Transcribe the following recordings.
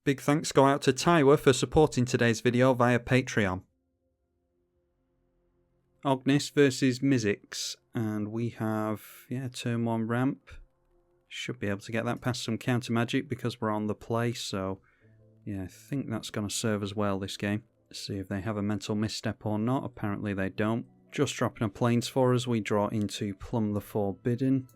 Big thanks go out to Taiwa for supporting today's video via Patreon. Ognis versus Mizzix, and we have, turn 1 ramp. Should be able to get that past some counter magic because we're on the play, so I think that's going to serve us well this game. Let's see if they have a mental misstep or not. Apparently they don't. Just dropping a plains for us, we draw into Plumb the Forbidden.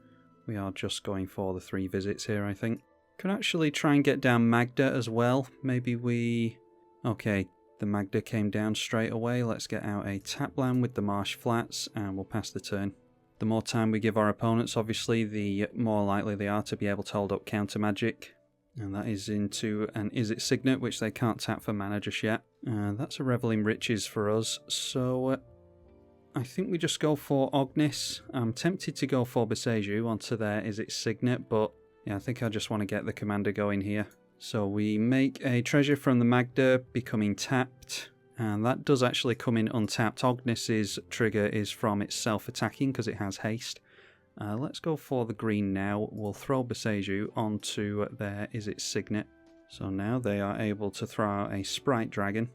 We are just going for the 3 visits here, I think. Could actually try and get down Magda as well. Maybe we... Okay, the Magda came down straight away. Let's get out a tap land with the Marsh Flats and we'll pass the turn. The more time we give our opponents, obviously, the more likely they are to be able to hold up counter magic. And that is into an Is It Signet, which they can't tap for mana just yet. That's a Reveling Riches for us. So I think we just go for Ognis. I'm tempted to go for Boseiju onto their Is It Signet, but I think I just want to get the commander going here. So we make a treasure from the Magda, becoming tapped. And that does actually come in untapped. Ognis's trigger is from itself attacking because it has haste. Let's go for the green now. We'll throw Boseiju onto their Is It Signet. So now they are able to throw out a Sprite Dragon.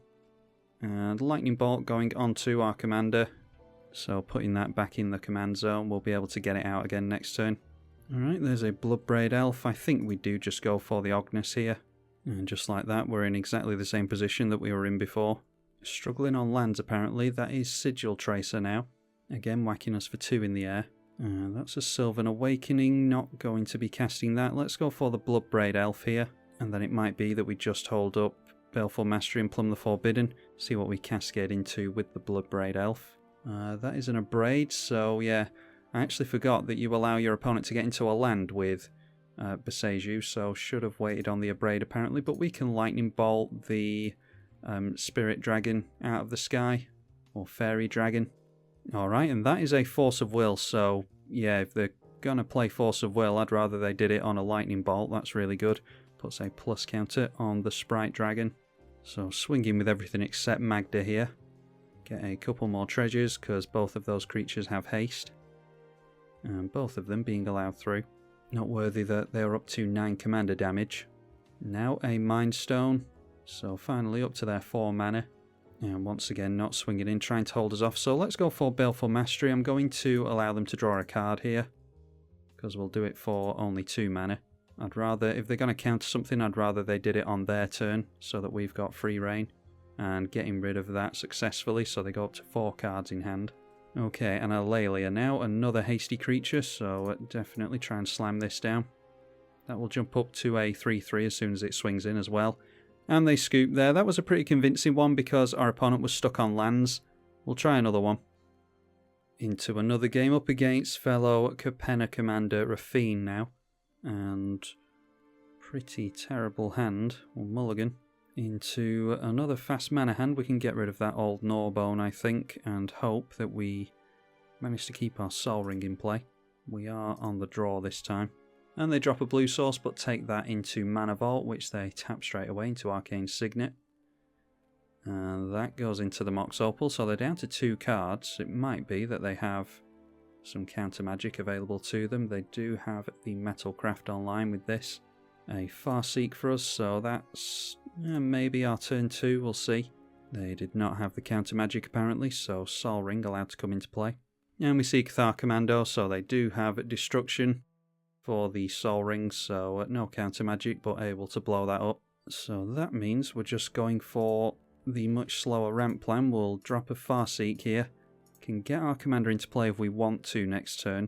And Lightning Bolt going onto our commander. So putting that back in the command zone, we'll be able to get it out again next turn. Alright, there's a Bloodbraid Elf. I think we do just go for the Ognis here. And just like that, we're in exactly the same position that we were in before. Struggling on lands apparently. That is Sigil Tracer now. Again, whacking us for 2 in the air. That's a Sylvan Awakening. Not going to be casting that. Let's go for the Bloodbraid Elf here. And then it might be that we just hold up Baleful Mastery and Plumb the Forbidden. See what we cascade into with the Bloodbraid Elf. That is an Abrade, so I actually forgot that you allow your opponent to get into a land with Boseiju, so should have waited on the Abrade apparently, but we can Lightning Bolt the Spirit Dragon out of the sky, or Fairy Dragon. Alright, and that is a Force of Will, so if they're going to play Force of Will, I'd rather they did it on a Lightning Bolt. That's really good. Puts a plus counter on the Sprite Dragon. So swinging with everything except Magda here. Get a couple more treasures, because both of those creatures have haste. And both of them being allowed through. Noteworthy that they are up to 9 commander damage. Now a Mind Stone, so finally up to their 4 mana. And once again not swinging in, trying to hold us off. So let's go for Baleful Mastery. I'm going to allow them to draw a card here, because we'll do it for only 2 mana. I'd rather, if they're going to counter something, I'd rather they did it on their turn, so that we've got free reign. And getting rid of that successfully, so they go up to 4 cards in hand. Okay, and a Lelia now, another hasty creature, so definitely try and slam this down. That will jump up to a 3/3 as soon as it swings in as well. And they scoop there. That was a pretty convincing one because our opponent was stuck on lands. We'll try another one. Into another game up against fellow Capenna commander Raffine now. And pretty terrible hand, or mulligan. Into another fast mana hand. We can get rid of that old Gnawbone, I think, and hope that we manage to keep our Soul Ring in play. We are on the draw this time. And they drop a blue source, but take that into Mana Vault, which they tap straight away into Arcane Signet. And that goes into the Mox Opal, so they're down to 2 cards. It might be that they have some counter magic available to them. They do have the Metalcraft online with this. A Farseek for us, so that's maybe our turn 2, we'll see. They did not have the counter magic apparently, so Sol Ring allowed to come into play. And we see Cathar Commando, so they do have Destruction for the Sol Ring, so no counter magic, but able to blow that up. So that means we're just going for the much slower ramp plan. We'll drop a Farseek here. Can get our commander into play if we want to next turn.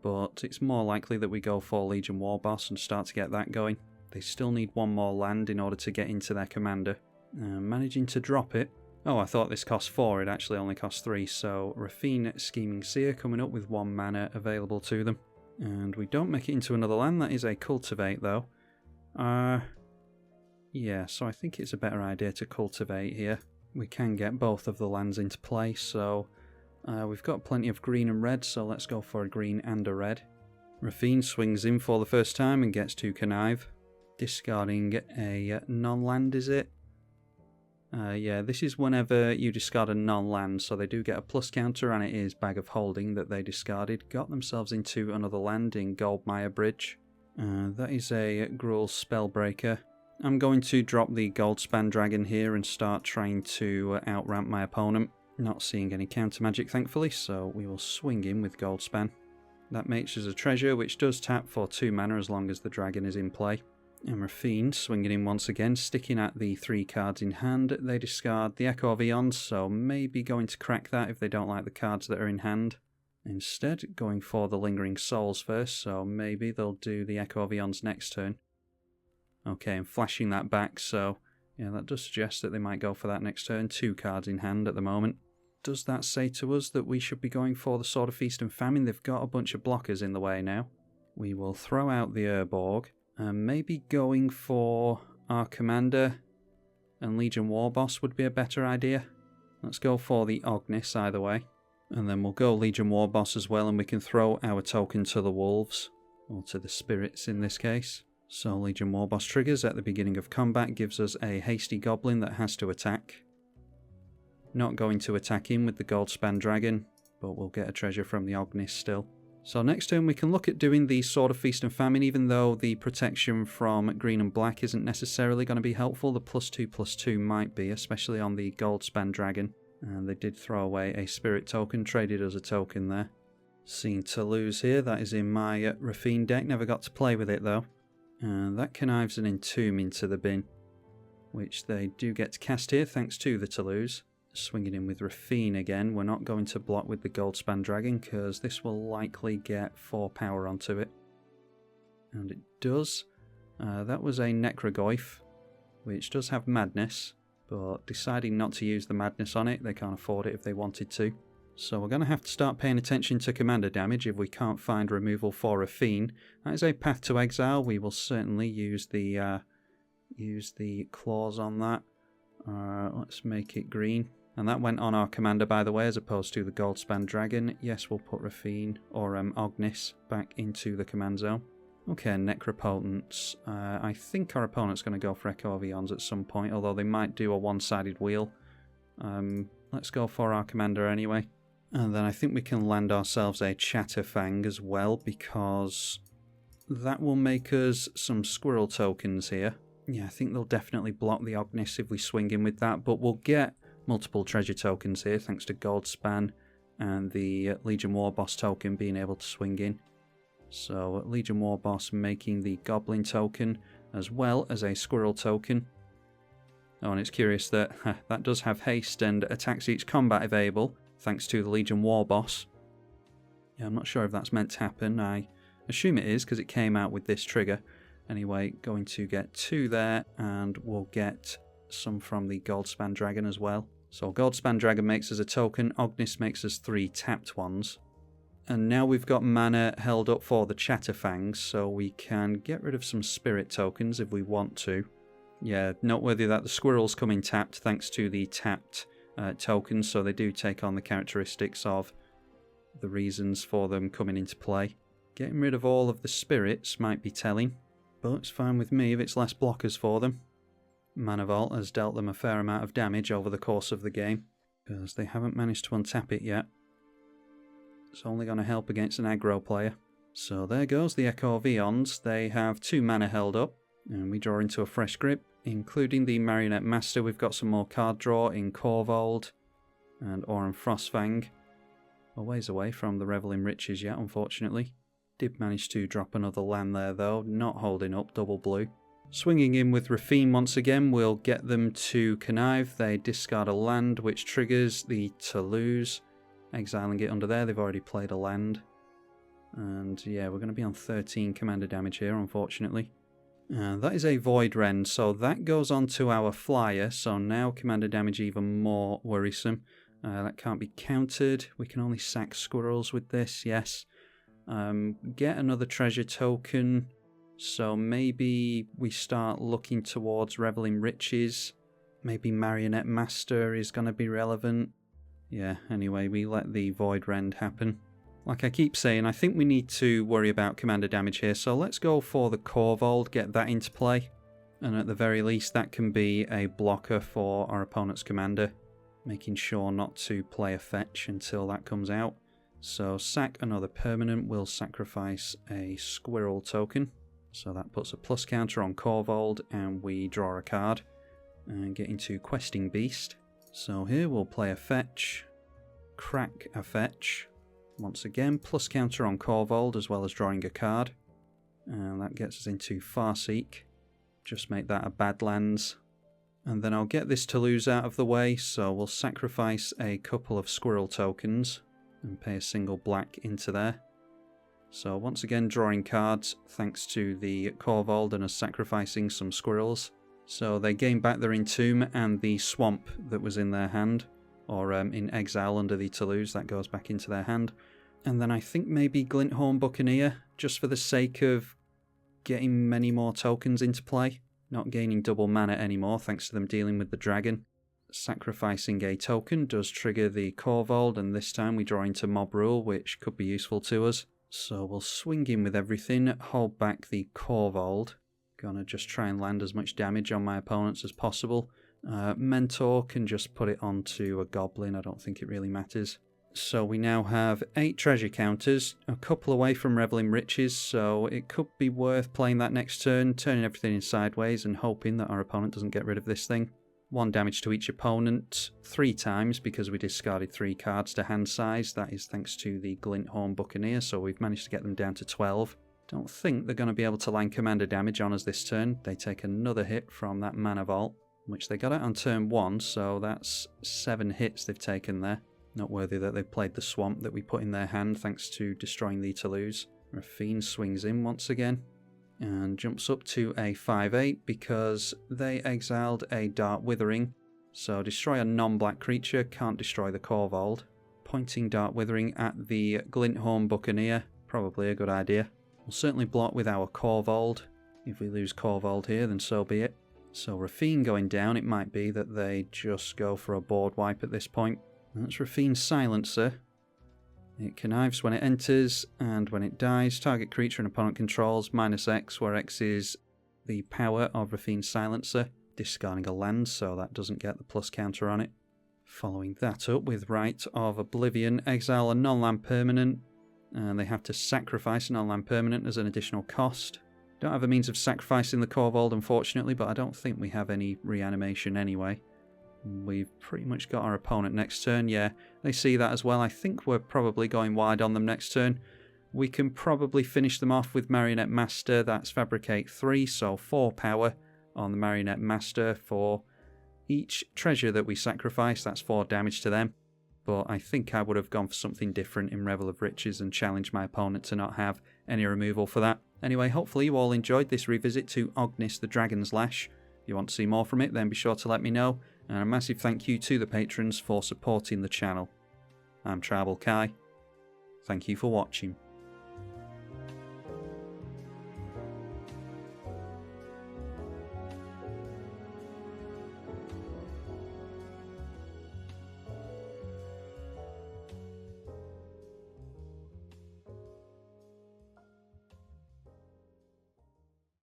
But it's more likely that we go for Legion Warboss and start to get that going. They still need 1 more land in order to get into their commander. Managing to drop it. Oh, I thought this cost 4, it actually only cost 3, so Raffine Scheming Seer coming up with 1 mana available to them. And we don't make it into another land, that is a Cultivate though. So I think it's a better idea to Cultivate here. We can get both of the lands into play, so... we've got plenty of green and red, so let's go for a green and a red. Raffine swings in for the first time and gets to Connive. Discarding a non-land, is it? This is whenever you discard a non-land, so they do get a plus counter, and it is Bag of Holding that they discarded. Got themselves into another land in Goldmire Bridge. That is a Gruul Spellbreaker. I'm going to drop the Goldspan Dragon here and start trying to outramp my opponent. Not seeing any counter magic, thankfully, so we will swing in with Goldspan. That makes us a treasure, which does tap for 2 mana as long as the dragon is in play. And Raffine swinging in once again, sticking at the 3 cards in hand. They discard the Echo of Eons, so maybe going to crack that if they don't like the cards that are in hand. Instead, going for the Lingering Souls first, so maybe they'll do the Echo of Eons next turn. Okay, and flashing that back, so yeah, that does suggest that they might go for that next turn. 2 cards in hand at the moment. Does that say to us that we should be going for the Sword of Feast and Famine? They've got a bunch of blockers in the way now. We will throw out the Urborg, and maybe going for our Commander and Legion Warboss would be a better idea. Let's go for the Ognis either way. And then we'll go Legion Warboss as well, and we can throw our token to the Wolves, or to the Spirits in this case. So Legion Warboss triggers at the beginning of combat, gives us a hasty Goblin that has to attack. Not going to attack him with the Goldspan Dragon, but we'll get a treasure from the Ognis still. So next turn we can look at doing the Sword of Feast and Famine, even though the protection from green and black isn't necessarily going to be helpful. The +2/+2 might be, especially on the Goldspan Dragon. And they did throw away a Spirit token, traded us a token there. Seeing Toulouse here, that is in my Raffine deck, never got to play with it though. And that connives an Entomb into the bin, which they do get to cast here thanks to the Toulouse. Swinging in with Raffine again. We're not going to block with the Goldspan Dragon because this will likely get 4 power onto it. And it does. That was a Necrogoyf, which does have Madness, but deciding not to use the Madness on it, they can't afford it if they wanted to. So we're going to have to start paying attention to commander damage if we can't find removal for Raffine. That is a Path to Exile. We will certainly use the clause on that. Let's make it green. And that went on our commander, by the way, as opposed to the Goldspan Dragon. Yes, we'll put Raffine, or Ognis, back into the command zone. Okay, Necropotence. I think our opponent's going to go for Echo of Eons at some point, although they might do a one-sided wheel. Let's go for our commander anyway. And then I think we can land ourselves a Chatterfang as well, because that will make us some squirrel tokens here. Yeah, I think they'll definitely block the Ognis if we swing in with that, but we'll get multiple treasure tokens here thanks to Goldspan and the Legion Warboss token being able to swing in. So Legion Warboss making the Goblin token as well as a Squirrel token. Oh, and it's curious that that does have haste and attacks each combat if able, thanks to the Legion Warboss. Yeah, I'm not sure if that's meant to happen. I assume it is because it came out with this trigger. Anyway, going to get 2 there, and we'll get some from the Goldspan Dragon as well. So Goldspan Dragon makes us a token, Ognis makes us 3 tapped ones. And now we've got mana held up for the Chatterfangs, so we can get rid of some Spirit tokens if we want to. Yeah, noteworthy that the Squirrels come in tapped thanks to the tapped tokens, so they do take on the characteristics of the reasons for them coming into play. Getting rid of all of the Spirits might be telling, but it's fine with me if it's less blockers for them. Mana Vault has dealt them a fair amount of damage over the course of the game, because they haven't managed to untap it yet. It's only going to help against an aggro player. So there goes the Echo of Eons. They have 2 mana held up, and we draw into a fresh grip, including the Marionette Master. We've got some more card draw in Korvold and Auron Frostfang. A ways away from the Revel in Riches yet, unfortunately. Did manage to drop another land there though, not holding up, double blue. Swinging in with Raffine once again, we'll get them to connive. They discard a land, which triggers the Toulouse, exiling it under there. They've already played a land. And yeah, we're going to be on 13 commander damage here, unfortunately. That is a Void Rend, so that goes on to our flyer, so now commander damage even more worrisome. That can't be countered. We can only sack squirrels with this, yes. Get another treasure token. So maybe we start looking towards Revel in Riches. Maybe Marionette Master is going to be relevant. Yeah, anyway, we let the Void Rend happen. Like I keep saying, I think we need to worry about commander damage here. So let's go for the Korvold, get that into play. And at the very least, that can be a blocker for our opponent's commander. Making sure not to play a fetch until that comes out. So sack another permanent, we'll sacrifice a squirrel token. So that puts a plus counter on Corvold, and we draw a card and get into Questing Beast. So here we'll play a fetch, crack a fetch. Once again, plus counter on Corvold as well as drawing a card. And that gets us into Farseek. Just make that a Badlands. And then I'll get this Toulouse out of the way, so we'll sacrifice a couple of squirrel tokens and pay a single black into there. So once again drawing cards thanks to the Corvold and us sacrificing some squirrels. So they gain back their Entomb and the Swamp that was in their hand, or in exile under the Toulouse, that goes back into their hand. And then I think maybe Glinthorn Buccaneer, just for the sake of getting many more tokens into play. Not gaining double mana anymore thanks to them dealing with the dragon. Sacrificing a token does trigger the Corvold, and this time we draw into Mob Rule, which could be useful to us. So we'll swing in with everything, hold back the Corvold. Gonna just try and land as much damage on my opponents as possible. Mentor can just put it onto a Goblin, I don't think it really matters. So we now have 8 treasure counters, a couple away from Reveling Riches, so it could be worth playing that next turn, turning everything in sideways and hoping that our opponent doesn't get rid of this thing. 1 damage to each opponent 3 times because we discarded 3 cards to hand size. That is thanks to the Glinthorn Buccaneer, so we've managed to get them down to 12. Don't think they're going to be able to land commander damage on us this turn. They take another hit from that Mana Vault, which they got out on turn 1, so that's 7 hits they've taken there. Not worthy that they've played the Swamp that we put in their hand thanks to destroying the Toulouse. Raffine swings in once again and jumps up to a 5/8 because they exiled a Dark Withering. So destroy a non-black creature, can't destroy the Corvold. Pointing Dark Withering at the Glinthorn Buccaneer, probably a good idea. We'll certainly block with our Corvold. If we lose Corvold here, then so be it. So Raffine going down, it might be that they just go for a board wipe at this point. That's Raffine's Silencer. It connives when it enters, and when it dies, target creature an opponent controls -X, where X is the power of Raffine's Silencer. Discarding a land, so that doesn't get the plus counter on it. Following that up with Rite of Oblivion, exile a non-land permanent, and they have to sacrifice a non-land permanent as an additional cost. Don't have a means of sacrificing the Corvold, unfortunately, but I don't think we have any reanimation anyway. We've pretty much got our opponent next turn. Yeah, they see that as well. I think we're probably going wide on them next turn. We can probably finish them off with Marionette Master. That's Fabricate 3, so 4 power on the Marionette Master for each treasure that we sacrifice. That's 4 damage to them. But I think I would have gone for something different in Revel of Riches and challenged my opponent to not have any removal for that. Anyway, hopefully you all enjoyed this revisit to Ognis the Dragon's Lash. If you want to see more from it, then be sure to let me know. And a massive thank you to the patrons for supporting the channel. I'm tribalkai. Thank you for watching.